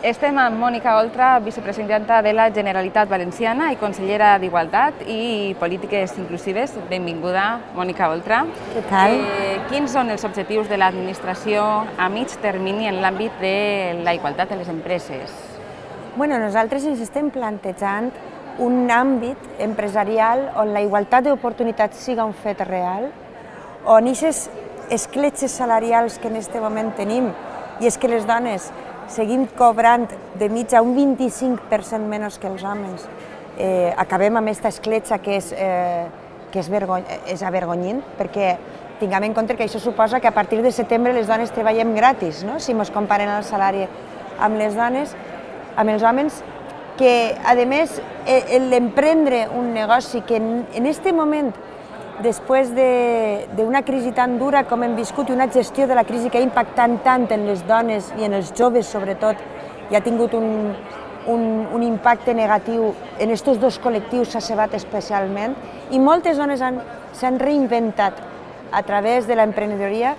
Estem amb Mònica Oltra, vicepresidenta de la Generalitat Valenciana i consellera d'Igualtat i Polítiques Inclusives. Benvinguda, Mònica Oltra. Què tal? Quins són els objectius de l'administració a mig termini en l'àmbit de la igualtat de les empreses? Nosaltres ens estem plantejant un àmbit empresarial on la igualtat d'oportunitats siga un fet real, on aquestes escletxes salarials que en aquest moment tenim, i és que les dones seguim cobrant de mitja un 25% menys que els homes, acabem amb aquesta escletxa que és avergonyint, perquè tinguem en compte que això suposa que a partir de setembre les dones treballem gratis, no? Si ens comparen el salari amb les dones, amb els homes, que a més l'emprendre un negoci que en aquest moment, després d'una crisi tan dura com hem viscut i una gestió de la crisi que ha impactat tant en les dones i en els joves sobretot, i ha tingut un impacte negatiu en aquests dos col·lectius, s'ha cebat especialment, i moltes dones s'han reinventat a través de l'emprenedoria,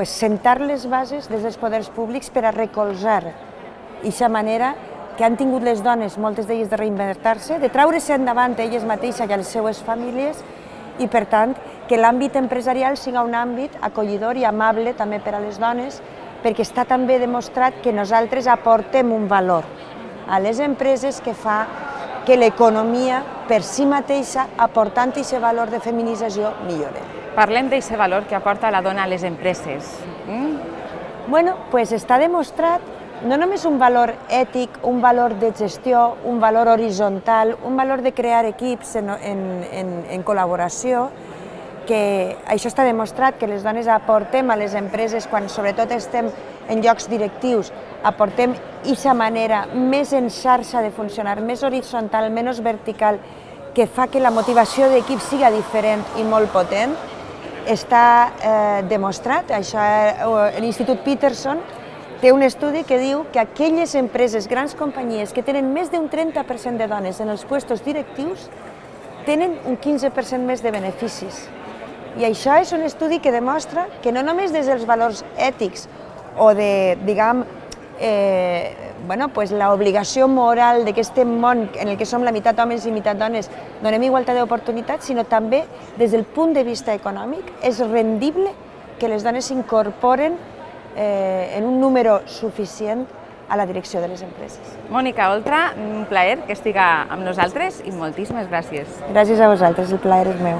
sentar les bases des dels poders públics per a recolzar d'aquesta manera que han tingut les dones, moltes d'elles, de reinventar-se, de treure-se endavant elles mateixes i les seues famílies, i per tant que l'àmbit empresarial sigui un àmbit acollidor i amable també per a les dones, perquè està també demostrat que nosaltres aportem un valor a les empreses que fa que l'economia per si mateixa, aportant aquest valor de feminització, millore. Parlem d'aquest valor que aporta la dona a les empreses. Està demostrat no només un valor ètic, un valor de gestió, un valor horitzontal, un valor de crear equips en col·laboració, que això està demostrat que les dones aportem a les empreses quan sobretot estem en llocs directius, aportem aquesta manera més en xarxa de funcionar, més horitzontal, menys vertical, que fa que la motivació d'equip siga diferent i molt potent. Està demostrat, l'Institut Peterson té un estudi que diu que aquelles empreses, grans companyies, que tenen més d'un 30% de dones en els puestos directius, tenen un 15% més de beneficis. I això és un estudi que demostra que no només des dels valors ètics o de, l'obligació moral d'aquest món en el que som la meitat homes i meitat dones, donem igualtat d'oportunitats, sinó també des del punt de vista econòmic és rendible que les dones s'incorporen en un número suficient a la direcció de les empreses. Mònica Oltra, un plaer que estiga amb nosaltres i moltíssimes gràcies. Gràcies a vosaltres, el plaer és meu.